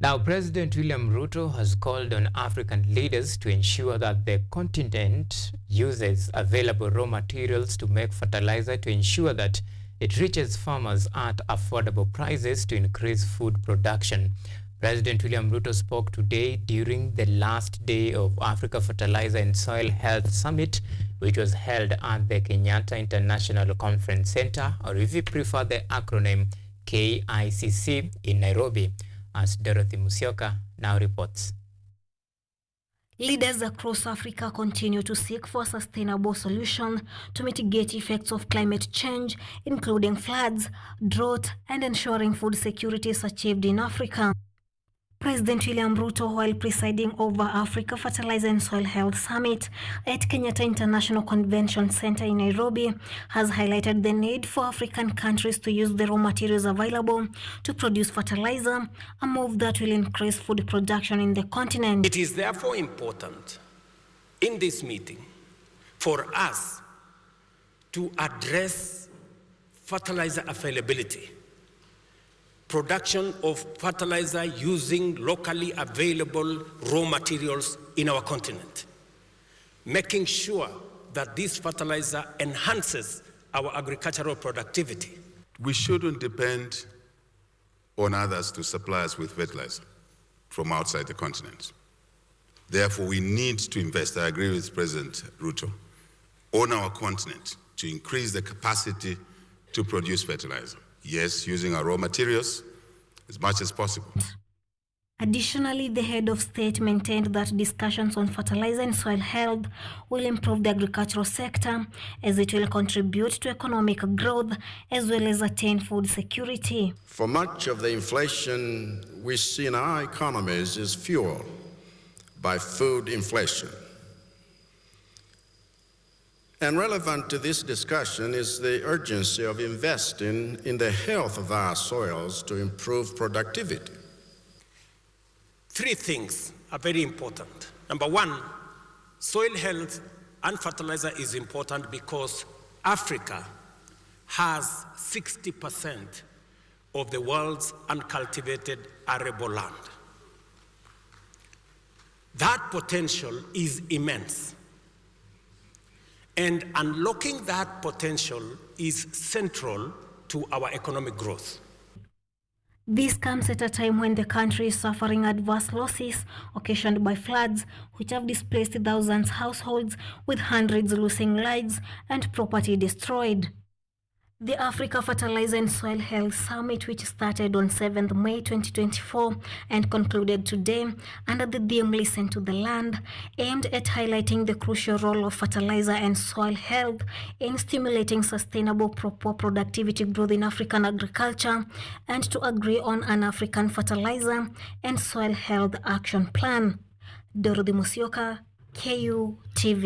Now, President William Ruto has called on African leaders to ensure that the continent uses available raw materials to make fertilizer to ensure that it reaches farmers at affordable prices to increase food production. President William Ruto spoke today during the last day of Africa Fertilizer and Soil Health Summit, which was held at the Kenyatta International Conference Center, or if you prefer the acronym KICC, in Nairobi, as Dorothy Musyoka now reports. Leaders across Africa continue to seek for a sustainable solution to mitigate effects of climate change, including floods, drought, and ensuring food security is achieved in Africa. President William Ruto, while presiding over Africa Fertilizer and Soil Health Summit at Kenyatta International Convention Center in Nairobi, has highlighted the need for African countries to use the raw materials available to produce fertilizer, a move that will increase food production in the continent. It is therefore important in this meeting for us to address fertilizer availability, production of fertilizer using locally available raw materials in our continent, making sure that this fertilizer enhances our agricultural productivity. We shouldn't depend on others to supply us with fertilizer from outside the continent. Therefore, we need to invest, I agree with President Ruto, on our continent to increase the capacity to produce fertilizer. Yes, using our raw materials as much as possible. Additionally, the head of state maintained that discussions on fertilizer and soil health will improve the agricultural sector, as it will contribute to economic growth as well as attain food security. For much of the inflation we see in our economies is fueled by food inflation. And relevant to this discussion is the urgency of investing in the health of our soils to improve productivity. Three things are very important. Number one, soil health and fertilizer is important because Africa has 60% of the world's uncultivated arable land. That potential is immense. And unlocking that potential is central to our economic growth. This comes at a time when the country is suffering adverse losses occasioned by floods, which have displaced thousands of households, with hundreds losing lives and property destroyed. The Africa Fertilizer and Soil Health Summit, which started on 7th May 2024 and concluded today under the theme Listen to the Land, aimed at highlighting the crucial role of fertilizer and soil health in stimulating sustainable productivity growth in African agriculture, and to agree on an African fertilizer and soil health action plan. Dorothy Musyoka, KUTV.